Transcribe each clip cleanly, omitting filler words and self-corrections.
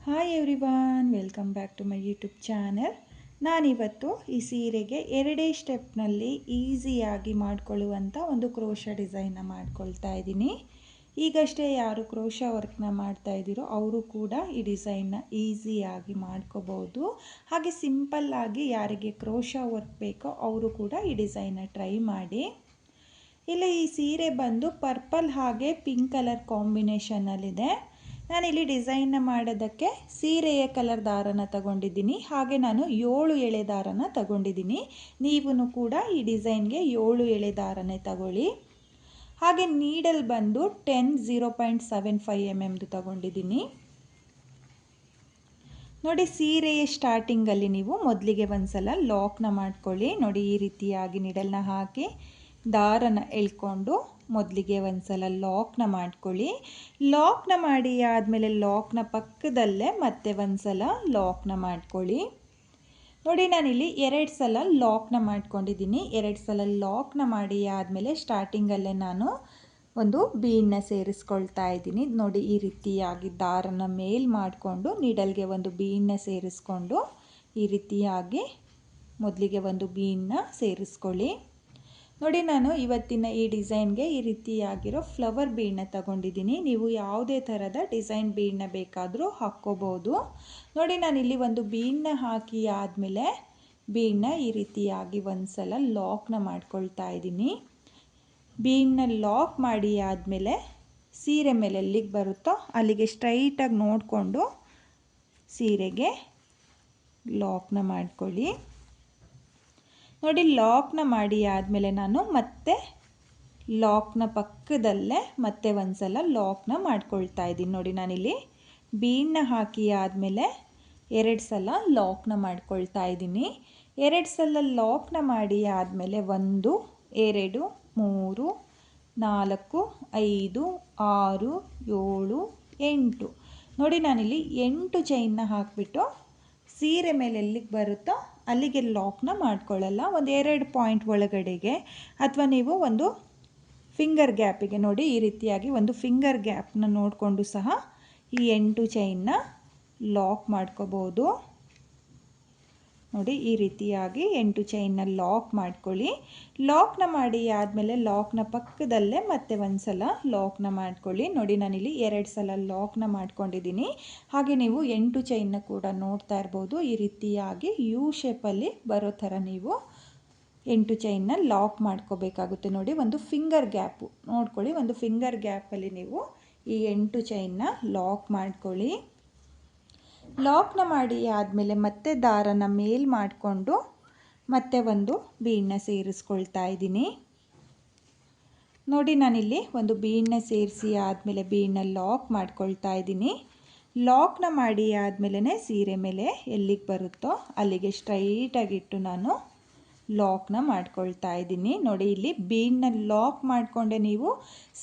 Hi everyone, welcome back to my YouTube channel. ನಾನಿವತ್ತು ಈ ಸೀರೆಗೆ ಎರಡೇ ಸ್ಟೆಪ್ನಲ್ಲಿ ಈಸಿಯಾಗಿ ಮಾಡಿಕೊಳ್ಳುವಂಥ ಒಂದು ಕ್ರೋಶ ಡಿಸೈನ್ನ ಮಾಡ್ಕೊಳ್ತಾ ಇದ್ದೀನಿ. ಈಗಷ್ಟೇ ಯಾರು ಕ್ರೋಶ ವರ್ಕ್ನ ಮಾಡ್ತಾ ಇದ್ದೀರೋ ಅವರು ಕೂಡ ಈ ಡಿಸೈನ್ನ ಈಸಿಯಾಗಿ ಮಾಡ್ಕೋಬೋದು. ಹಾಗೆ ಸಿಂಪಲ್ಲಾಗಿ ಯಾರಿಗೆ ಕ್ರೋಶ ವರ್ಕ್ ಬೇಕೋ ಅವರು ಕೂಡ ಈ ಡಿಸೈನ್ನ ಟ್ರೈ ಮಾಡಿ. ಇಲ್ಲಿ ಈ ಸೀರೆ ಬಂದು ಪರ್ಪಲ್ ಹಾಗೆ ಪಿಂಕ್ ಕಲರ್ ಕಾಂಬಿನೇಷನಲ್ಲಿದೆ. ನಾನಿಲ್ಲಿ ಡಿಸೈನ್ನ ಮಾಡೋದಕ್ಕೆ ಸೀರೆಯ ಕಲರ್ ದಾರನ ತಗೊಂಡಿದ್ದೀನಿ. ಹಾಗೆ ನಾನು 7 ಎಳೆ ದಾರನ ತಗೊಂಡಿದ್ದೀನಿ. ನೀವು ಕೂಡ ಈ ಡಿಸೈನ್ಗೆ 7 ಎಳೆ ದಾರನೇ ತಗೊಳ್ಳಿ. ಹಾಗೆ ನೀಡಲ್ ಬಂದು 0.75 mm ತಗೊಂಡಿದ್ದೀನಿ. ನೋಡಿ, ಸೀರೆಯ ಸ್ಟಾರ್ಟಿಂಗಲ್ಲಿ ನೀವು ಮೊದಲಿಗೆ ಒಂದ್ಸಲ ಲಾಕ್ನ ಮಾಡ್ಕೊಳ್ಳಿ. ನೋಡಿ, ಈ ರೀತಿಯಾಗಿ ನೀಡಲ್ನ ಹಾಕಿ ದಾರನ ಎಳ್ಕೊಂಡು ಮೊದಲಿಗೆ ಒಂದ್ಸಲ ಲಾಕ್ನ ಮಾಡ್ಕೊಳ್ಳಿ. ಲಾಕ್ನ ಮಾಡಿ ಆದಮೇಲೆ ಲಾಕ್ನ ಪಕ್ಕದಲ್ಲೇ ಮತ್ತೆ ಒಂದ್ಸಲ ಲಾಕ್ನ ಮಾಡ್ಕೊಳ್ಳಿ. ನೋಡಿ, ನಾನಿಲ್ಲಿ 2 ಸಲ ಲಾಕ್ನ ಮಾಡ್ಕೊಂಡಿದ್ದೀನಿ. 2 ಸಲ ಲಾಕ್ನ ಮಾಡಿ ಆದಮೇಲೆ ಸ್ಟಾರ್ಟಿಂಗಲ್ಲೇ ನಾನು ಒಂದು ಬೀಡನ್ನ ಸೇರಿಸ್ಕೊಳ್ತಾ ಇದ್ದೀನಿ. ನೋಡಿ, ಈ ರೀತಿಯಾಗಿ ದಾರನ ಮೇಲ್ ಮಾಡಿಕೊಂಡು ನೀಡಲ್ಗೆ ಒಂದು ಬೀಡನ್ನ ಸೇರಿಸ್ಕೊಂಡು ಈ ರೀತಿಯಾಗಿ ಮೊದಲಿಗೆ ಒಂದು ಬೀಡನ್ನ ಸೇರಿಸ್ಕೊಳ್ಳಿ. ನೋಡಿ, ನಾನು ಇವತ್ತಿನ ಈ ಡಿಸೈನ್ಗೆ ಈ ರೀತಿಯಾಗಿರೋ ಫ್ಲವರ್ ಬೀಡನ್ನ ತಗೊಂಡಿದ್ದೀನಿ. ನೀವು ಯಾವುದೇ ಥರದ ಡಿಸೈನ್ ಬೀಡನ್ನ ಬೇಕಾದರೂ ಹಾಕ್ಕೋಬೋದು. ನೋಡಿ, ನಾನಿಲ್ಲಿ ಒಂದು ಬೀಡನ್ನ ಹಾಕಿ ಆದಮೇಲೆ ಬೀಡನ್ನ ಈ ರೀತಿಯಾಗಿ ಒಂದು ಸಲ ಲಾಕ್ನ ಮಾಡ್ಕೊಳ್ತಾ ಇದ್ದೀನಿ. ಬೀಡನ್ನ ಲಾಕ್ ಮಾಡಿ ಆದಮೇಲೆ ಸೀರೆ ಮೇಲೆ ಎಲ್ಲಿಗೆ ಬರುತ್ತೋ ಅಲ್ಲಿಗೆ ಸ್ಟ್ರೈಟಾಗಿ ನೋಡಿಕೊಂಡು ಸೀರೆಗೆ ಲಾಕ್ನ ಮಾಡ್ಕೊಳ್ಳಿ. ನೋಡಿ, ಲಾಕ್ನ ಮಾಡಿ ಆದಮೇಲೆ ನಾನು ಮತ್ತೆ ಲಾಕ್ನ ಪಕ್ಕದಲ್ಲೇ ಮತ್ತೆ ಒಂದ್ಸಲ ಲಾಕ್ನ ಮಾಡ್ಕೊಳ್ತಾ ಇದ್ದೀನಿ. ನೋಡಿ, ನಾನಿಲ್ಲಿ ಬೀಡನ್ನ ಹಾಕಿ ಆದಮೇಲೆ 2 ಸಲ ಲಾಕ್ನ ಮಾಡ್ಕೊಳ್ತಾ ಇದ್ದೀನಿ. 2 ಸಲ ಲಾಕ್ನ ಮಾಡಿ ಆದಮೇಲೆ 1 2 3 4 5 6 7 8. ನೋಡಿ, ನಾನಿಲ್ಲಿ 8 ಚೈನ್ನ ಹಾಕಿಬಿಟ್ಟು ಸೀರೆ ಮೇಲೆ ಎಲ್ಲಿಗೆ ಬರುತ್ತೋ ಅಲ್ಲಿಗೆ ಲಾಕ್ನ ಮಾಡ್ಕೊಳ್ಳಲ್ಲ. ಒಂದು 2 ಪಾಯಿಂಟ್ ಒಳಗಡೆಗೆ ಅಥವಾ ನೀವು ಒಂದು ಫಿಂಗರ್ ಗ್ಯಾಪಿಗೆ ನೋಡಿ ಈ ರೀತಿಯಾಗಿ ಒಂದು ಫಿಂಗರ್ ಗ್ಯಾಪ್ನ ನೋಡಿಕೊಂಡು ಸಹ ಈ 8 ಚೈನ್ನ ಲಾಕ್ ಮಾಡ್ಕೋಬೋದು. ನೋಡಿ, ಈ ರೀತಿಯಾಗಿ 8 ಚೈನ್ನ ಲಾಕ್ ಮಾಡ್ಕೊಳ್ಳಿ. ಲಾಕ್ನ ಮಾಡಿ ಆದಮೇಲೆ ಲಾಕ್ನ ಪಕ್ಕದಲ್ಲೇ ಮತ್ತೆ ಒಂದು ಸಲ ಲಾಕ್ನ ಮಾಡ್ಕೊಳ್ಳಿ. ನೋಡಿ, ನಾನಿಲ್ಲಿ 2 ಸಲ ಲಾಕ್ನ ಮಾಡ್ಕೊಂಡಿದ್ದೀನಿ. ಹಾಗೆ ನೀವು 8 ಚೈನ್ನ ಕೂಡ ನೋಡ್ತಾ ಇರ್ಬೋದು. ಈ ರೀತಿಯಾಗಿ ಯು ಶೇಪಲ್ಲಿ ಬರೋ ಥರ ನೀವು 8 ಚೈನ್ನ ಲಾಕ್ ಮಾಡ್ಕೋಬೇಕಾಗುತ್ತೆ. ನೋಡಿ, ಒಂದು ಫಿಂಗರ್ ಗ್ಯಾಪು ನೋಡ್ಕೊಳ್ಳಿ. ಒಂದು ಫಿಂಗರ್ ಗ್ಯಾಪಲ್ಲಿ ನೀವು ಈ 8 ಚೈನ್ನ ಲಾಕ್ ಮಾಡ್ಕೊಳ್ಳಿ. ಲಾಕ್ನ ಮಾಡಿ ಆದಮೇಲೆ ಮತ್ತೆ ದಾರನ ಮೇಲ್ ಮಾಡಿಕೊಂಡು ಮತ್ತೆ ಒಂದು ಬೀಡನ್ನ ಸೇರಿಸ್ಕೊಳ್ತಾ ಇದ್ದೀನಿ. ನೋಡಿ, ನಾನಿಲ್ಲಿ ಒಂದು ಬೀಡನ್ನ ಸೇರಿಸಿ ಆದಮೇಲೆ ಬೀಡನ್ನ ಲಾಕ್ ಮಾಡ್ಕೊಳ್ತಾ ಇದ್ದೀನಿ. ಲಾಕ್ನ ಮಾಡಿ ಆದಮೇಲೆ ಸೀರೆ ಮೇಲೆ ಎಲ್ಲಿಗೆ ಬರುತ್ತೋ ಅಲ್ಲಿಗೆ ಸ್ಟ್ರೈಟಾಗಿಟ್ಟು ನಾನು ಲಾಕ್ನ ಮಾಡ್ಕೊಳ್ತಾ ಇದ್ದೀನಿ. ನೋಡಿ, ಇಲ್ಲಿ ಬೀಡನ್ನ ಲಾಕ್ ಮಾಡಿಕೊಂಡೆ ನೀವು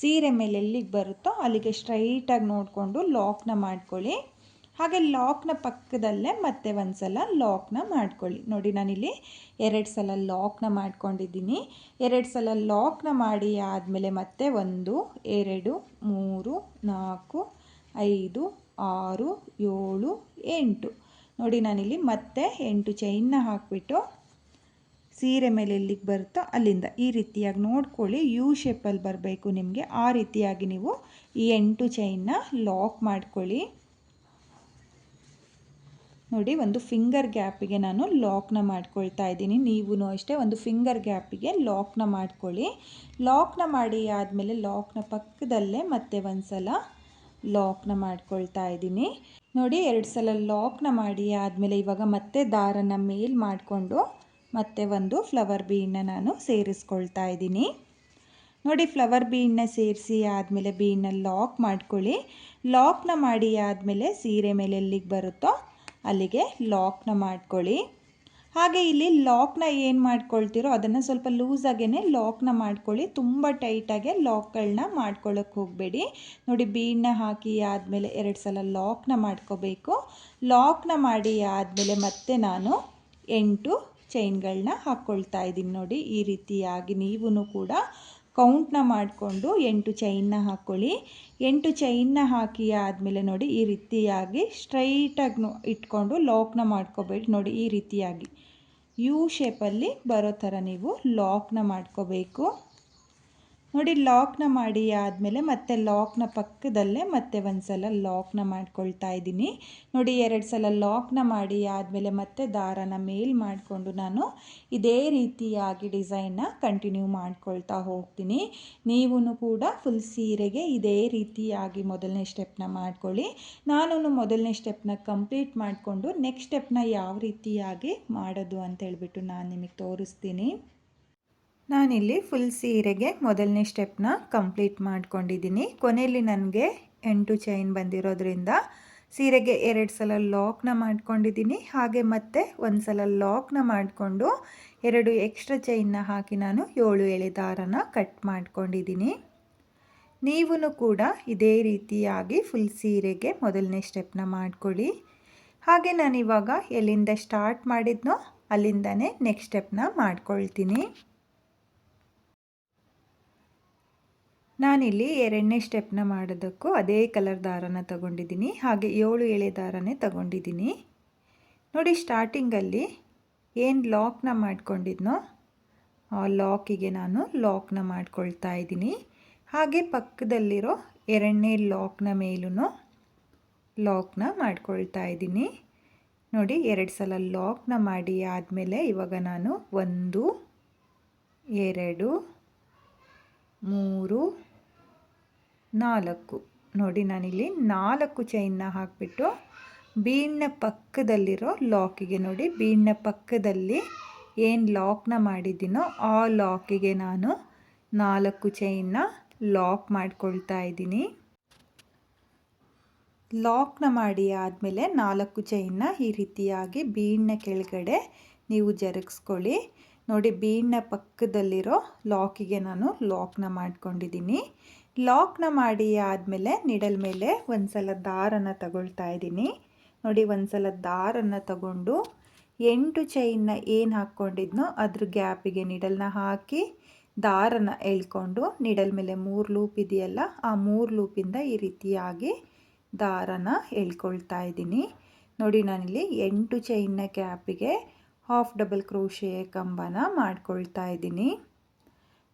ಸೀರೆ ಮೇಲೆ ಎಲ್ಲಿಗೆ ಬರುತ್ತೋ ಅಲ್ಲಿಗೆ ಸ್ಟ್ರೈಟಾಗಿ ನೋಡಿಕೊಂಡು ಲಾಕ್ನ ಮಾಡ್ಕೊಳ್ಳಿ. ಹಾಗೆ ಲಾಕ್ನ ಪಕ್ಕದಲ್ಲೇ ಮತ್ತೆ ಒಂದು ಸಲ ಲಾಕ್ನ ಮಾಡ್ಕೊಳ್ಳಿ. ನೋಡಿ, ನಾನಿಲ್ಲಿ 2 ಸಲ ಲಾಕ್ನ ಮಾಡ್ಕೊಂಡಿದ್ದೀನಿ. 2 ಸಲ ಲಾಕ್ನ ಮಾಡಿ ಆದಮೇಲೆ ಮತ್ತೆ 1 2 3 4 5 6 7 8. ನೋಡಿ, ನಾನಿಲ್ಲಿ ಮತ್ತೆ 8 ಚೈನ್ನ ಹಾಕಿಬಿಟ್ಟು ಸೀರೆ ಮೇಲೆ ಎಲ್ಲಿಗೆ ಬರುತ್ತೋ ಅಲ್ಲಿಂದ ಈ ರೀತಿಯಾಗಿ ನೋಡ್ಕೊಳ್ಳಿ. ಯು ಶೇಪಲ್ಲಿ ಬರಬೇಕು ನಿಮಗೆ. ಆ ರೀತಿಯಾಗಿ ನೀವು ಈ 8 ಚೈನ್ನ ಲಾಕ್ ಮಾಡ್ಕೊಳ್ಳಿ. ನೋಡಿ, ಒಂದು ಫಿಂಗರ್ ಗ್ಯಾಪಿಗೆ ನಾನು ಲಾಕ್ನ ಮಾಡ್ಕೊಳ್ತಾ ಇದ್ದೀನಿ. ನೀವು ಅಷ್ಟೇ ಒಂದು ಫಿಂಗರ್ ಗ್ಯಾಪಿಗೆ ಲಾಕ್ನ ಮಾಡ್ಕೊಳ್ಳಿ. ಲಾಕ್ನ ಮಾಡಿ ಆದಮೇಲೆ ಲಾಕ್ನ ಪಕ್ಕದಲ್ಲೇ ಮತ್ತೆ ಒಂದು ಸಲ ಲಾಕ್ನ ಮಾಡ್ಕೊಳ್ತಾ ಇದ್ದೀನಿ. ನೋಡಿ, 2 ಸಲ ಲಾಕ್ನ ಮಾಡಿ ಆದಮೇಲೆ ಇವಾಗ ಮತ್ತೆ ದಾರನ ಮೇಲ್ ಮಾಡಿಕೊಂಡು ಮತ್ತೆ ಒಂದು ಫ್ಲವರ್ ಬೀಡನ್ನ ನಾನು ಸೇರಿಸ್ಕೊಳ್ತಾ ಇದ್ದೀನಿ. ನೋಡಿ, ಫ್ಲವರ್ ಬೀಡನ್ನ ಸೇರಿಸಿ ಆದಮೇಲೆ ಬೀಡನ್ನ ಲಾಕ್ ಮಾಡ್ಕೊಳ್ಳಿ. ಲಾಕ್ನ ಮಾಡಿ ಆದಮೇಲೆ ಸೀರೆ ಮೇಲೆ ಎಲ್ಲಿಗೆ ಬರುತ್ತೋ ಅಲ್ಲಿಗೆ ಲಾಕ್ನ ಮಾಡ್ಕೊಳ್ಳಿ. ಹಾಗೆ ಇಲ್ಲಿ ಲಾಕ್ನ ಏನು ಮಾಡ್ಕೊಳ್ತೀರೋ ಅದನ್ನು ಸ್ವಲ್ಪ ಲೂಸಾಗೇ ಲಾಕ್ನ ಮಾಡ್ಕೊಳ್ಳಿ. ತುಂಬ ಟೈಟಾಗೆ ಲಾಕ್ಗಳನ್ನ ಮಾಡ್ಕೊಳ್ಳೋಕ್ಕೆ ಹೋಗಬೇಡಿ. ನೋಡಿ, ಬೀಡನ್ನ ಹಾಕಿ ಆದಮೇಲೆ 2 ಸಲ ಲಾಕ್ನ ಮಾಡ್ಕೋಬೇಕು. ಲಾಕ್ನ ಮಾಡಿ ಆದಮೇಲೆ ಮತ್ತೆ ನಾನು 8 ಚೈನ್ಗಳನ್ನ ಹಾಕ್ಕೊಳ್ತಾ ಇದ್ದೀನಿ. ನೋಡಿ, ಈ ರೀತಿಯಾಗಿ ನೀವು ಕೂಡ ಕೌಂಟ್ನ ಮಾಡಿಕೊಂಡು 8 ಚೈನ್ನ ಹಾಕ್ಕೊಳ್ಳಿ. 8 ಚೈನ್ನ ಹಾಕಿ ಆದಮೇಲೆ ನೋಡಿ ಈ ರೀತಿಯಾಗಿ ಸ್ಟ್ರೈಟಾಗಿ ಇಟ್ಕೊಂಡು ಲಾಕ್ನ ಮಾಡ್ಕೋಬೇಡಿ. ನೋಡಿ ಈ ರೀತಿಯಾಗಿ ಯು ಶೇಪಲ್ಲಿ ಬರೋ ಥರ ನೀವು ಲಾಕ್ನ ಮಾಡ್ಕೋಬೇಕು. ನೋಡಿ ಲಾಕ್ನ ಮಾಡಿ ಆದಮೇಲೆ ಮತ್ತೆ ಲಾಕ್ನ ಪಕ್ಕದಲ್ಲೇ ಮತ್ತೆ ಒಂದು ಸಲ ಲಾಕ್ನ ಮಾಡ್ಕೊಳ್ತಾ ಇದ್ದೀನಿ. ನೋಡಿ 2 ಸಲ ಲಾಕ್ನ ಮಾಡಿ ಆದಮೇಲೆ ಮತ್ತೆ ದಾರನ ಮೇಲ್ ಮಾಡಿಕೊಂಡು ನಾನು ಇದೇ ರೀತಿಯಾಗಿ ಡಿಸೈನ್ನ ಕಂಟಿನ್ಯೂ ಮಾಡ್ಕೊಳ್ತಾ ಹೋಗ್ತೀನಿ. ನೀವು ಕೂಡ ಫುಲ್ ಸೀರೆಗೆ ಇದೇ ರೀತಿಯಾಗಿ ಮೊದಲನೇ ಸ್ಟೆಪ್ನ ಮಾಡ್ಕೊಳ್ಳಿ. ನಾನು ಮೊದಲನೇ ಸ್ಟೆಪ್ನ ಕಂಪ್ಲೀಟ್ ಮಾಡಿಕೊಂಡು ನೆಕ್ಸ್ಟ್ ಸ್ಟೆಪ್ನ ಯಾವ ರೀತಿಯಾಗಿ ಮಾಡೋದು ಅಂತ ಹೇಳ್ಬಿಟ್ಟು ನಾನು ನಿಮಗೆ ತೋರಿಸ್ತೀನಿ. ನಾನಿಲ್ಲಿ ಫುಲ್ ಸೀರೆಗೆ ಮೊದಲನೇ ಸ್ಟೆಪ್ನ ಕಂಪ್ಲೀಟ್ ಮಾಡ್ಕೊಂಡಿದ್ದೀನಿ. ಕೊನೆಯಲ್ಲಿ ನನಗೆ 8 ಚೈನ್ ಬಂದಿರೋದ್ರಿಂದ ಸೀರೆಗೆ 2 ಸಲ ಲಾಕ್ನ ಮಾಡ್ಕೊಂಡಿದ್ದೀನಿ. ಹಾಗೆ ಮತ್ತೆ ಒಂದು ಸಲ ಲಾಕ್ನ ಮಾಡಿಕೊಂಡು 2 ಎಕ್ಸ್ಟ್ರಾ ಚೈನ್ನ ಹಾಕಿ ನಾನು 7 ಎಳೆ ದಾರನ ಕಟ್ ಮಾಡ್ಕೊಂಡಿದ್ದೀನಿ. ನೀವು ಕೂಡ ಇದೇ ರೀತಿಯಾಗಿ ಫುಲ್ ಸೀರೆಗೆ ಮೊದಲನೇ ಸ್ಟೆಪ್ನ ಮಾಡ್ಕೊಳ್ಳಿ. ಹಾಗೆ ನಾನಿವಾಗ ಎಲ್ಲಿಂದ ಸ್ಟಾರ್ಟ್ ಮಾಡಿದ್ನೋ ಅಲ್ಲಿಂದನೇ ನೆಕ್ಸ್ಟ್ ಸ್ಟೆಪ್ನ ಮಾಡ್ಕೊಳ್ತೀನಿ. ನಾನಿಲ್ಲಿ 2ನೇ ಸ್ಟೆಪ್ನ ಮಾಡೋದಕ್ಕೂ ಅದೇ ಕಲರ್ ದಾರನ ತಗೊಂಡಿದ್ದೀನಿ. ಹಾಗೆ 7 ಎಳೆ ದಾರನೇ ತಗೊಂಡಿದ್ದೀನಿ. ನೋಡಿ ಸ್ಟಾರ್ಟಿಂಗಲ್ಲಿ ಏನು ಲಾಕ್ನ ಮಾಡ್ಕೊಂಡಿದ್ನೋ ಆ ಲಾಕಿಗೆ ನಾನು ಲಾಕ್ನ ಮಾಡ್ಕೊಳ್ತಾ ಇದ್ದೀನಿ. ಹಾಗೆ ಪಕ್ಕದಲ್ಲಿರೋ 2ನೇ ಲಾಕ್ನ ಮೇಲೂ ಲಾಕ್ನ ಮಾಡ್ಕೊಳ್ತಾ ಇದ್ದೀನಿ. ನೋಡಿ 2 ಸಲ ಲಾಕ್ನ ಮಾಡಿ ಆದಮೇಲೆ ಇವಾಗ ನಾನು 1 2 3 4 ನೋಡಿ ನಾನಿಲ್ಲಿ 4 ಚೈನ್ನ ಹಾಕಿಬಿಟ್ಟು ಬೀಡ್ನ ಪಕ್ಕದಲ್ಲಿರೋ ಲಾಕಿಗೆ ನೋಡಿ ಬೀಡ್ನ ಪಕ್ಕದಲ್ಲಿ ಏನು ಲಾಕ್ನ ಮಾಡಿದ್ದೀನೋ ಆ ಲಾಕಿಗೆ ನಾನು 4 ಚೈನ್ನ ಲಾಕ್ ಮಾಡ್ಕೊಳ್ತಾ ಇದ್ದೀನಿ. ಲಾಕ್ನ ಮಾಡಿ ಆದಮೇಲೆ 4 ಚೈನ್ನ ಈ ರೀತಿಯಾಗಿ ಬೀಡ್ನ ಕೆಳಗಡೆ ನೀವು ಜರುಗಿಸ್ಕೊಳ್ಳಿ. ನೋಡಿ ಬೀಡ್ನ ಪಕ್ಕದಲ್ಲಿರೋ ಲಾಕಿಗೆ ನಾನು ಲಾಕ್ನ ಮಾಡ್ಕೊಂಡಿದ್ದೀನಿ. ಲಾಕ್ನ ಮಾಡಿ ಆದಮೇಲೆ ನಿಡಲ್ ಮೇಲೆ ಒಂದು ಸಲ ದಾರನ ತಗೊಳ್ತಾ ಇದ್ದೀನಿ. ನೋಡಿ ಒಂದು ಸಲ ದಾರನ ತಗೊಂಡು 8 ಚೈನ್ನ ಏನು ಹಾಕ್ಕೊಂಡಿದ್ನೋ ಅದ್ರ ಗ್ಯಾಪಿಗೆ ನಿಡಲ್ನ ಹಾಕಿ ದಾರನ ಎಳ್ಕೊಂಡು ನಿಡಲ್ ಮೇಲೆ 3 ಲೂಪ್ ಇದೆಯಲ್ಲ ಆ 3 ಲೂಪಿಂದ ಈ ರೀತಿಯಾಗಿ ದಾರನ ಎಳ್ಕೊಳ್ತಾ ಇದ್ದೀನಿ. ನೋಡಿ ನಾನಿಲ್ಲಿ 8 ಚೈನ್ನ ಗ್ಯಾಪಿಗೆ ಹಾಫ್ ಡಬಲ್ ಕ್ರೋಶೆ ಕಂಬನ ಮಾಡ್ಕೊಳ್ತಾ ಇದ್ದೀನಿ.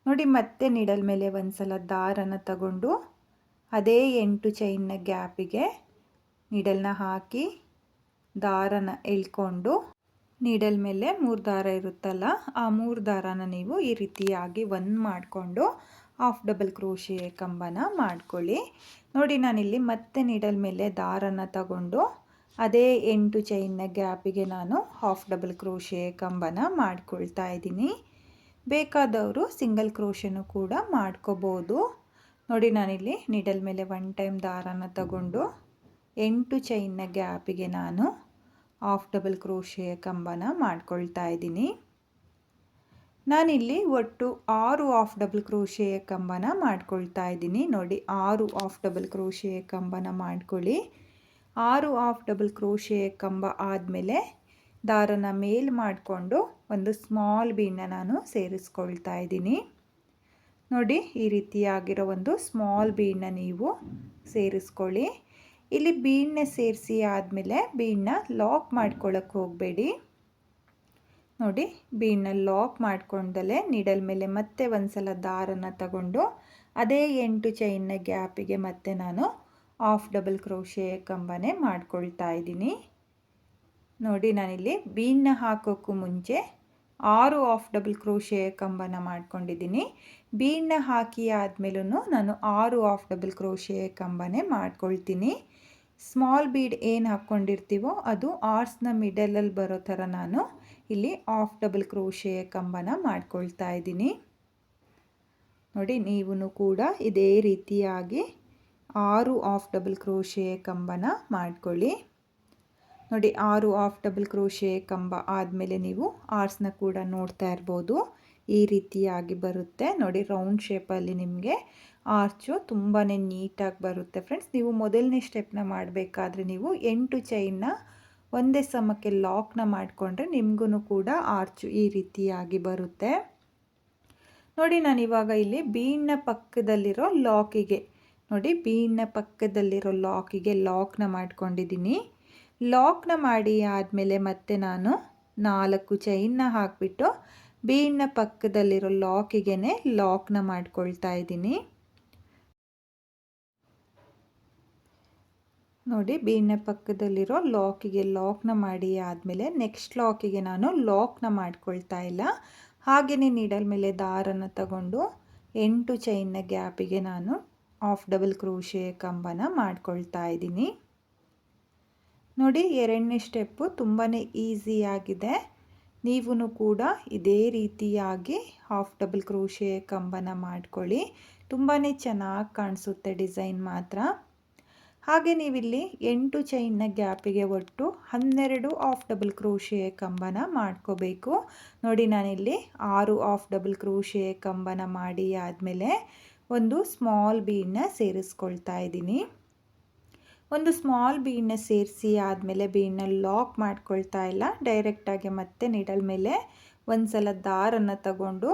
ನೋಡಿ ಮತ್ತೆ ನಿಡಲ್ ಮೇಲೆ ಒಂದು ಸಲ ದಾರನ ತಗೊಂಡು ಅದೇ 8 ಚೈನ್ನ ಗ್ಯಾಪಿಗೆ ನಿಡಲ್ನ ಹಾಕಿ ದಾರನ ಎಳ್ಕೊಂಡು ನೀಡಲ್ ಮೇಲೆ 3 ದಾರ ಇರುತ್ತಲ್ಲ ಆ 3 ದಾರನ ನೀವು ಈ ರೀತಿಯಾಗಿ ಮಾಡಿಕೊಂಡು ಹಾಫ್ ಡಬಲ್ ಕ್ರೋಶೆ ಕಂಬನ ಮಾಡ್ಕೊಳ್ಳಿ. ನೋಡಿ ನಾನಿಲ್ಲಿ ಮತ್ತೆ ನೀಡಲ್ ಮೇಲೆ ದಾರನ ತಗೊಂಡು ಅದೇ 8 ಚೈನ್ನ ಗ್ಯಾಪಿಗೆ ನಾನು ಹಾಫ್ ಡಬಲ್ ಕ್ರೋಶೆ ಕಂಬನ ಮಾಡ್ಕೊಳ್ತಾ ಇದ್ದೀನಿ. ಬೇಕಾದವರು ಸಿಂಗಲ್ ಕ್ರೋಶೆನೂ ಕೂಡ ಮಾಡ್ಕೋಬೋದು. ನೋಡಿ ನಾನಿಲ್ಲಿ ನೀಡಲ್ ಮೇಲೆ 1 ಟೈಮ್ ದಾರನ ತಗೊಂಡು 8 ಚೈನ್ನ ಗ್ಯಾಪಿಗೆ ನಾನು ಹಾಫ್ ಡಬಲ್ ಕ್ರೋಶೆ ಕಂಬನ ಮಾಡ್ಕೊಳ್ತಾ ಇದ್ದೀನಿ. ನಾನಿಲ್ಲಿ ಒಟ್ಟು 6 ಹಾಫ್ ಡಬಲ್ ಕ್ರೋಶೆ ಕಂಬನ ಮಾಡ್ಕೊಳ್ತಾ ಇದ್ದೀನಿ. ನೋಡಿ 6 ಹಾಫ್ ಡಬಲ್ ಕ್ರೋಶೆ ಕಂಬನ ಮಾಡ್ಕೊಳ್ಳಿ. 6 ಹಾಫ್ ಡಬಲ್ ಕ್ರೋಶೆ ಕಂಬ ಆದಮೇಲೆ ದಾರನ ಮೇಲ್ ಮಾಡಿಕೊಂಡು ಒಂದು ಸ್ಮಾಲ್ ಬೀಡನ್ನ ನಾನು ಸೇರಿಸ್ಕೊಳ್ತಾ ಇದ್ದೀನಿ. ನೋಡಿ ಈ ರೀತಿಯಾಗಿರೋ ಒಂದು ಸ್ಮಾಲ್ ಬೀಡನ್ನ ನೀವು ಸೇರಿಸ್ಕೊಳ್ಳಿ. ಇಲ್ಲಿ ಬೀಡನ್ನ ಸೇರಿಸಿ ಆದಮೇಲೆ ಬೀಡನ್ನ ಲಾಕ್ ಮಾಡ್ಕೊಳ್ಳೋಕ್ಕೆ ಹೋಗಬೇಡಿ. ನೋಡಿ ಬೀಡನ್ನ ಲಾಕ್ ಮಾಡ್ಕೊಂಡಲೇ ನೀಡಲ್ ಮೇಲೆ ಮತ್ತೆ ಒಂದು ಸಲ ದಾರನ ತಗೊಂಡು ಅದೇ 8 ಚೈನ್ನ ಗ್ಯಾಪಿಗೆ ಮತ್ತೆ ನಾನು ಹಾಫ್ ಡಬಲ್ ಕ್ರೋಶೆ ಕಂಬನೇ ಮಾಡ್ಕೊಳ್ತಾ ಇದ್ದೀನಿ. ನೋಡಿ ನಾನಿಲ್ಲಿ ಬೀಡನ್ನ ಹಾಕೋಕ್ಕೂ ಮುಂಚೆ 6 ಹಾಫ್ ಡಬಲ್ ಕ್ರೋಶೆ ಕಂಬನ ಮಾಡ್ಕೊಂಡಿದ್ದೀನಿ. ಬೀಡನ್ನ ಹಾಕಿ ಆದಮೇಲೂ ನಾನು 6 ಹಾಫ್ ಡಬಲ್ ಕ್ರೋಶೆ ಕಂಬನೇ ಮಾಡ್ಕೊಳ್ತೀನಿ. ಸ್ಮಾಲ್ ಬೀಡ್ ಏನು ಹಾಕ್ಕೊಂಡಿರ್ತೀವೋ ಅದು ಆರ್ಸ್ನ ಮಿಡಲಲ್ಲಿ ಬರೋ ಥರ ನಾನು ಇಲ್ಲಿ ಹಾಫ್ ಡಬಲ್ ಕ್ರೋಶೆ ಕಂಬನ ಮಾಡ್ಕೊಳ್ತಾ ಇದ್ದೀನಿ. ನೋಡಿ ನೀವು ಕೂಡ ಇದೇ ರೀತಿಯಾಗಿ 6 ಹಾಫ್ ಡಬಲ್ ಕ್ರೋಶೆ ಕಂಬನ ಮಾಡ್ಕೊಳ್ಳಿ. ನೋಡಿ 6 ಹಾಫ್ ಡಬಲ್ ಕ್ರೋಶೆ ಕಂಬ ಆದಮೇಲೆ ನೀವು ಆರ್ಸ್ನ ಕೂಡ ನೋಡ್ತಾ ಇರ್ಬೋದು. ಈ ರೀತಿಯಾಗಿ ಬರುತ್ತೆ. ನೋಡಿ ರೌಂಡ್ ಶೇಪಲ್ಲಿ ನಿಮಗೆ ಆರ್ಚು ತುಂಬಾ ನೀಟಾಗಿ ಬರುತ್ತೆ ಫ್ರೆಂಡ್ಸ್. ನೀವು ಮೊದಲನೇ ಸ್ಟೆಪ್ನ ಮಾಡಬೇಕಾದ್ರೆ ನೀವು 8 ಚೈನ್ನ ಒಂದೇ ಸಮಕ್ಕೆ ಲಾಕ್ನ ಮಾಡಿಕೊಂಡ್ರೆ ನಿಮಗೂ ಕೂಡ ಆರ್ಚು ಈ ರೀತಿಯಾಗಿ ಬರುತ್ತೆ. ನೋಡಿ ನಾನಿವಾಗ ಇಲ್ಲಿ ಬೀಡ್ನ ಪಕ್ಕದಲ್ಲಿರೋ ಲಾಕಿಗೆ ನೋಡಿ ಬೀಡ್ನ ಪಕ್ಕದಲ್ಲಿರೋ ಲಾಕಿಗೆ ಲಾಕ್ನ ಮಾಡ್ಕೊಂಡಿದ್ದೀನಿ. ಲಾಕ್ನ ಮಾಡಿ ಆದಮೇಲೆ ಮತ್ತೆ ನಾನು 4 ಚೈನ್ನ ಹಾಕಿಬಿಟ್ಟು ಬೀಡ್ನ ಪಕ್ಕದಲ್ಲಿರೋ ಲಾಕಿಗೆ ಲಾಕ್ನ ಮಾಡ್ಕೊಳ್ತಾ ಇದ್ದೀನಿ. ನೋಡಿ ಬೀಡ್ನ ಪಕ್ಕದಲ್ಲಿರೋ ಲಾಕಿಗೆ ಲಾಕ್ನ ಮಾಡಿ ಆದಮೇಲೆ ನೆಕ್ಸ್ಟ್ ಲಾಕಿಗೆ ನಾನು ಲಾಕ್ನ ಮಾಡ್ಕೊಳ್ತಾ ಇಲ್ಲ. ಹಾಗೆಯೇ ನೀಡಲ್ ಮೇಲೆ ದಾರನ ತಗೊಂಡು 8 ಚೈನ್ನ ಗ್ಯಾಪಿಗೆ ನಾನು ಹಾಫ್ ಡಬಲ್ ಕ್ರೋಶೆ ಕಂಬನ ಮಾಡ್ಕೊಳ್ತಾ ಇದ್ದೀನಿ. ನೋಡಿ 2ನೇ ಸ್ಟೆಪ್ಪು ತುಂಬಾ ಈಸಿಯಾಗಿದೆ. ನೀವು ಕೂಡ ಇದೇ ರೀತಿಯಾಗಿ ಹಾಫ್ ಡಬಲ್ ಕ್ರೋಶೆ ಕಂಬನ ಮಾಡ್ಕೊಳ್ಳಿ. ತುಂಬಾ ಚೆನ್ನಾಗಿ ಕಾಣಿಸುತ್ತೆ ಡಿಸೈನ್ ಮಾತ್ರ. ಹಾಗೆ ನೀವಿಲ್ಲಿ 8 ಚೈನ್ನ ಗ್ಯಾಪಿಗೆ ಒಟ್ಟು 12 ಹಾಫ್ ಡಬಲ್ ಕ್ರೋಶೆ ಕಂಬನ ಮಾಡ್ಕೋಬೇಕು. ನೋಡಿ ನಾನಿಲ್ಲಿ 6 ಹಾಫ್ ಡಬಲ್ ಕ್ರೋಶೆ ಕಂಬನ ಮಾಡಿ ಆದಮೇಲೆ ಒಂದು ಸ್ಮಾಲ್ ಬೀಡನ್ನ ಸೇರಿಸ್ಕೊಳ್ತಾ ಇದ್ದೀನಿ. ಒಂದು ಸ್ಮಾಲ್ ಬೀಡನ್ನ ಸೇರಿಸಿ ಆದಮೇಲೆ ಬೀಡನ್ನ ಲಾಕ್ ಮಾಡ್ಕೊಳ್ತಾ ಇಲ್ಲ, ಡೈರೆಕ್ಟಾಗಿ ಮತ್ತೆ ನೀಡಲ್ ಮೇಲೆ ಒಂದು ಸಲ ದಾರನ್ನು ತಗೊಂಡು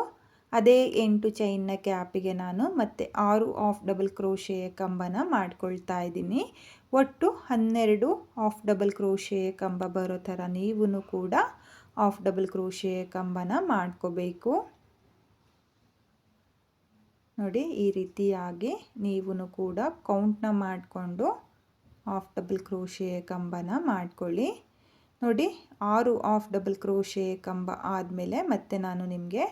ಅದೇ 8 ಚೈನ್ನ ಗ್ಯಾಪಿಗೆ ನಾನು ಮತ್ತೆ 6 ಹಾಫ್ ಡಬಲ್ ಕ್ರೋಶೆ ಕಂಬನ ಮಾಡ್ಕೊಳ್ತಾ ಇದ್ದೀನಿ. ಒಟ್ಟು 12 ಹಾಫ್ ಡಬಲ್ ಕ್ರೋಶೆ ಕಂಬ ಬರೋ ಥರ ನೀವು ಕೂಡ ಹಾಫ್ ಡಬಲ್ ಕ್ರೋಶೆ ಕಂಬನ ಮಾಡ್ಕೋಬೇಕು. ನೋಡಿ ಈ ರೀತಿಯಾಗಿ ನೀವು ಕೂಡ ಕೌಂಟ್ನ ಮಾಡಿಕೊಂಡು ಹಾಫ್ ಡಬಲ್ ಕ್ರೋಶೆ ಕಂಬನ ಮಾಡ್ಕೊಳ್ಳಿ. ನೋಡಿ 6 ಹಾಫ್ ಡಬಲ್ ಕ್ರೋಶೆ ಕಂಬ ಆದಮೇಲೆ ಮತ್ತೆ ನಾನು ನಿಮಗೆ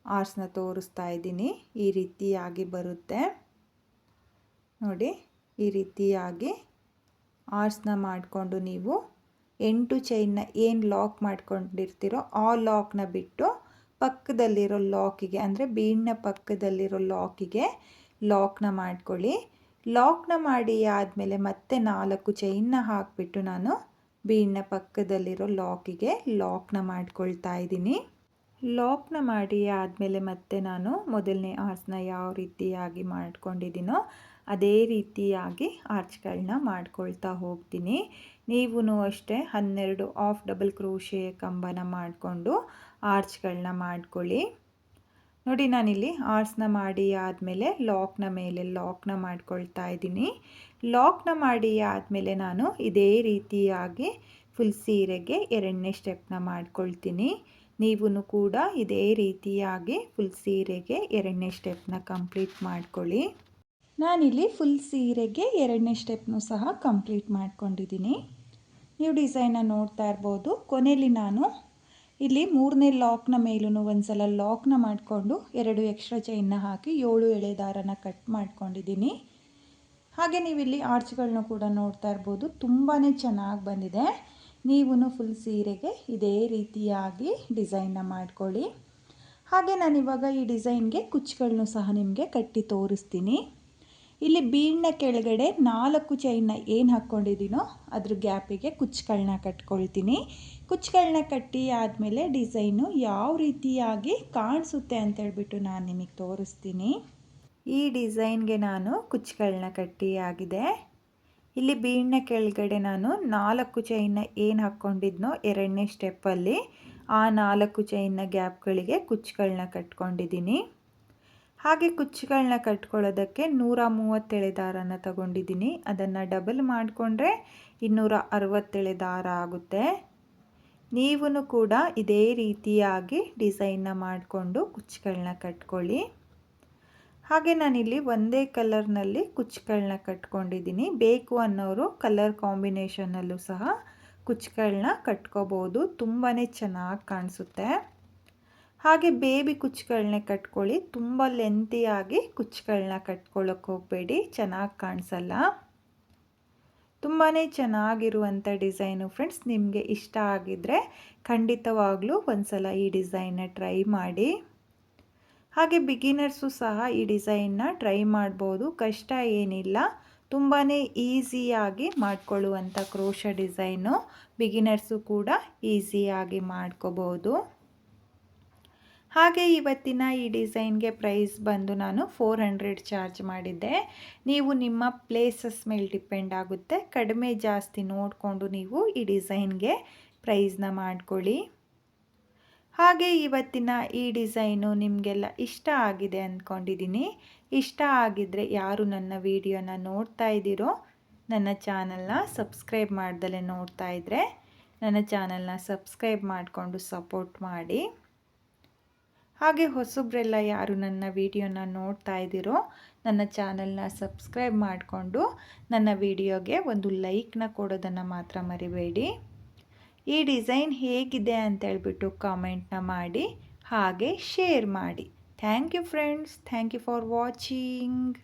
ಆರ್ಸ್ನ ತೋರಿಸ್ತಾ ಇದ್ದೀನಿ. ಈ ರೀತಿಯಾಗಿ ಬರುತ್ತೆ ನೋಡಿ. ಈ ರೀತಿಯಾಗಿ ಆರ್ಸ್ನ ಮಾಡಿಕೊಂಡು ನೀವು 8 ಚೈನ್ನ ಏನು ಲಾಕ್ ಮಾಡ್ಕೊಂಡಿರ್ತೀರೋ ಆ ಲಾಕ್ನ ಬಿಟ್ಟು ಪಕ್ಕದಲ್ಲಿರೋ ಲಾಕಿಗೆ ಅಂದರೆ ಬೀಡ್ನ ಪಕ್ಕದಲ್ಲಿರೋ ಲಾಕಿಗೆ ಲಾಕ್ನ ಮಾಡ್ಕೊಳ್ಳಿ. ಲಾಕ್ನ ಮಾಡಿ ಆದಮೇಲೆ ಮತ್ತೆ 4 ಚೈನ್ನ ಹಾಕಿಬಿಟ್ಟು ನಾನು ಬೀಡ್ನ ಪಕ್ಕದಲ್ಲಿರೋ ಲಾಕಿಗೆ ಲಾಕ್ನ ಮಾಡ್ಕೊಳ್ತಾ ಇದ್ದೀನಿ. ಲಾಕ್ನ ಮಾಡಿ ಆದಮೇಲೆ ಮತ್ತೆ ನಾನು ಮೊದಲನೇ ಆರ್ಚ್ನ ಯಾವ ರೀತಿಯಾಗಿ ಮಾಡ್ಕೊಂಡಿದ್ದೀನೋ ಅದೇ ರೀತಿಯಾಗಿ ಆರ್ಚ್ಗಳನ್ನ ಮಾಡ್ಕೊಳ್ತಾ ಹೋಗ್ತೀನಿ. ನೀವು ಅಷ್ಟೇ 12 ಹಾಫ್ ಡಬಲ್ ಕ್ರೋಶೆ ಕಂಬನ ಮಾಡಿಕೊಂಡು ಆರ್ಚ್ಗಳನ್ನ ಮಾಡ್ಕೊಳ್ಳಿ. ನೋಡಿ ನಾನಿಲ್ಲಿ ಆರ್ಚ್ನ ಮಾಡಿ ಆದಮೇಲೆ ಲಾಕ್ನ ಮೇಲೆ ಲಾಕ್ನ ಮಾಡ್ಕೊಳ್ತಾ ಇದ್ದೀನಿ. ಲಾಕ್ನ ಮಾಡಿ ಆದಮೇಲೆ ನಾನು ಇದೇ ರೀತಿಯಾಗಿ ಫುಲ್ ಸೀರೆಗೆ 2ನೇ ಸ್ಟೆಪ್ನ ಮಾಡ್ಕೊಳ್ತೀನಿ. ನೀವು ಕೂಡ ಇದೇ ರೀತಿಯಾಗಿ ಫುಲ್ ಸೀರೆಗೆ 2ನೇ ಸ್ಟೆಪ್ನ ಕಂಪ್ಲೀಟ್ ಮಾಡ್ಕೊಳ್ಳಿ. ನಾನಿಲ್ಲಿ ಫುಲ್ ಸೀರೆಗೆ 2ನೇ ಸ್ಟೆಪ್ನು ಸಹ ಕಂಪ್ಲೀಟ್ ಮಾಡ್ಕೊಂಡಿದ್ದೀನಿ. ನೀವು ಡಿಸೈನ್ನ ನೋಡ್ತಾ ಇರ್ಬೋದು. ಕೊನೆಯಲ್ಲಿ ನಾನು ಇಲ್ಲಿ 3ನೇ ಲಾಕ್ನ ಮೇಲೂ ಒಂದು ಸಲ ಲಾಕ್ನ ಮಾಡಿಕೊಂಡು 2 ಎಕ್ಸ್ಟ್ರಾ ಚೈನ್ನ ಹಾಕಿ 7 ಎಳೆ ದಾರನ ಕಟ್ ಮಾಡ್ಕೊಂಡಿದ್ದೀನಿ. ಹಾಗೆ ನೀವಿಲ್ಲಿ ಆರ್ಚ್ಗಳನ್ನೂ ಕೂಡ ನೋಡ್ತಾ ಇರ್ಬೋದು. ತುಂಬಾ ಚೆನ್ನಾಗಿ ಬಂದಿದೆ. ನೀವು ಫುಲ್ ಸೀರೆಗೆ ಇದೇ ರೀತಿಯಾಗಿ ಡಿಸೈನ್ನ ಮಾಡ್ಕೊಳ್ಳಿ. ಹಾಗೆ ನಾನಿವಾಗ ಈ ಡಿಸೈನ್ಗೆ ಕುಚ್ಚುಗಳನ್ನು ಸಹ ನಿಮಗೆ ಕಟ್ಟಿ ತೋರಿಸ್ತೀನಿ. ಇಲ್ಲಿ ಬೀಡ್ನ ಕೆಳಗಡೆ 4 ಚೈನ್ನ ಏನು ಹಾಕ್ಕೊಂಡಿದ್ದೀನೋ ಅದ್ರ ಗ್ಯಾಪಿಗೆ ಕುಚ್ಚುಗಳನ್ನ ಕಟ್ಕೊಳ್ತೀನಿ. ಕುಚ್ಚುಗಳನ್ನ ಕಟ್ಟಿ ಆದಮೇಲೆ ಡಿಸೈನು ಯಾವ ರೀತಿಯಾಗಿ ಕಾಣಿಸುತ್ತೆ ಅಂತೇಳ್ಬಿಟ್ಟು ನಾನು ನಿಮಗೆ ತೋರಿಸ್ತೀನಿ. ಈ ಡಿಸೈನ್ಗೆ ನಾನು ಕುಚ್ಚುಗಳನ್ನ ಕಟ್ಟಿ ಆಗಿದೆ. ಇಲ್ಲಿ ಬೀಡ್ನ ಕೆಳಗಡೆ ನಾನು 4 ಚೈನ್ನ ಏನು ಹಾಕ್ಕೊಂಡಿದ್ನೋ 2ನೇ ಸ್ಟೆಪ್ಪಲ್ಲಿ ಆ 4 ಚೈನ್ನ ಗ್ಯಾಪ್ಗಳಿಗೆ ಕುಚ್ಚುಗಳನ್ನ ಕಟ್ಕೊಂಡಿದ್ದೀನಿ. ಹಾಗೆ ಕುಚ್ಚುಗಳನ್ನ ಕಟ್ಕೊಳ್ಳೋದಕ್ಕೆ 130 ಎಳೆ ದಾರನ ತಗೊಂಡಿದ್ದೀನಿ. ಅದನ್ನು ಡಬಲ್ ಮಾಡಿಕೊಂಡ್ರೆ 260 ಎಳೆ ದಾರ ಆಗುತ್ತೆ. ನೀವು ಕೂಡ ಇದೇ ರೀತಿಯಾಗಿ ಡಿಸೈನ್ನ ಮಾಡಿಕೊಂಡು ಕುಚ್ಚುಗಳನ್ನ ಕಟ್ಕೊಳ್ಳಿ. ಹಾಗೆ ನಾನಿಲ್ಲಿ ಒಂದೇ ಕಲರ್ನಲ್ಲಿ ಕುಚ್ಚುಗಳನ್ನ ಕಟ್ಕೊಂಡಿದ್ದೀನಿ. ಬೇಕು ಅನ್ನೋರು ಕಲರ್ ಕಾಂಬಿನೇಷನಲ್ಲೂ ಸಹ ಕುಚ್ಚುಗಳನ್ನ ಕಟ್ಕೋಬೋದು. ತುಂಬಾ ಚೆನ್ನಾಗಿ ಕಾಣಿಸುತ್ತೆ. ಹಾಗೆ ಬೇಬಿ ಕುಚ್ಚುಗಳನ್ನೇ ಕಟ್ಕೊಳ್ಳಿ. ತುಂಬ ಲೆಂತಿಯಾಗಿ ಕುಚ್ಚುಗಳನ್ನ ಕಟ್ಕೊಳ್ಳೋಕೆ ಹೋಗಬೇಡಿ, ಚೆನ್ನಾಗಿ ಕಾಣಿಸಲ್ಲ. ತುಂಬಾ ಚೆನ್ನಾಗಿರುವಂಥ ಡಿಸೈನು ಫ್ರೆಂಡ್ಸ್. ನಿಮಗೆ ಇಷ್ಟ ಆಗಿದ್ದರೆ ಖಂಡಿತವಾಗ್ಲೂ ಒಂದ್ಸಲ ಈ ಡಿಸೈನ್ನ ಟ್ರೈ ಮಾಡಿ. ಹಾಗೆ ಬಿಗಿನರ್ಸು ಸಹ ಈ ಡಿಸೈನ್ನ ಟ್ರೈ ಮಾಡ್ಬೋದು. ಕಷ್ಟ ಏನಿಲ್ಲ, ತುಂಬಾ ಈಸಿಯಾಗಿ ಮಾಡ್ಕೊಳ್ಳುವಂಥ ಕ್ರೋಶ ಡಿಸೈನು. ಬಿಗಿನರ್ಸು ಕೂಡ ಈಸಿಯಾಗಿ ಮಾಡ್ಕೋಬೋದು. ಹಾಗೆ ಇವತ್ತಿನ ಈ ಡಿಸೈನ್ಗೆ ಪ್ರೈಸ್ ಬಂದು ನಾನು 400 ಚಾರ್ಜ್ ಮಾಡಿದ್ದೆ. ನೀವು ನಿಮ್ಮ ಪ್ಲೇಸಸ್ ಮೇಲೆ ಡಿಪೆಂಡ್ ಆಗುತ್ತೆ. ಕಡಿಮೆ ಜಾಸ್ತಿ ನೋಡಿಕೊಂಡು ನೀವು ಈ ಡಿಸೈನ್ಗೆ ಪ್ರೈಸ್ನ ಮಾಡ್ಕೊಳ್ಳಿ. ಹಾಗೆ ಇವತ್ತಿನ ಈ ಡಿಸೈನು ನಿಮಗೆಲ್ಲ ಇಷ್ಟ ಆಗಿದೆ ಅಂದ್ಕೊಂಡಿದ್ದೀನಿ. ಇಷ್ಟ ಆಗಿದ್ದರೆ ಯಾರು ನನ್ನ ವಿಡಿಯೋನ ನೋಡ್ತಾ ಇದ್ದೀರೋ, ನನ್ನ ಚಾನಲ್ನ ಸಬ್ಸ್ಕ್ರೈಬ್ ಮಾಡ್ದಲೇ ನೋಡ್ತಾ ಇದ್ದರೆ ನನ್ನ ಚಾನಲ್ನ ಸಬ್ಸ್ಕ್ರೈಬ್ ಮಾಡಿಕೊಂಡು ಸಪೋರ್ಟ್ ಮಾಡಿ. ಹಾಗೆ ಹೊಸಬ್ರೆಲ್ಲ ಯಾರು ನನ್ನ ವಿಡಿಯೋನ ನೋಡ್ತಾ ಇದ್ದೀರೋ ನನ್ನ ಚಾನಲ್ನ ಸಬ್ಸ್ಕ್ರೈಬ್ ಮಾಡಿಕೊಂಡು ನನ್ನ ವಿಡಿಯೋಗೆ ಒಂದು ಲೈಕ್ನ ಕೊಡೋದನ್ನು ಮಾತ್ರ ಮರಿಬೇಡಿ. ಈ ಡಿಸೈನ್ ಹೇಗಿದೆ ಅಂತೇಳ್ಬಿಟ್ಟು ಕಾಮೆಂಟ್ನ ಮಾಡಿ ಹಾಗೆ ಶೇರ್ ಮಾಡಿ. Thank you friends. Thank you for watching.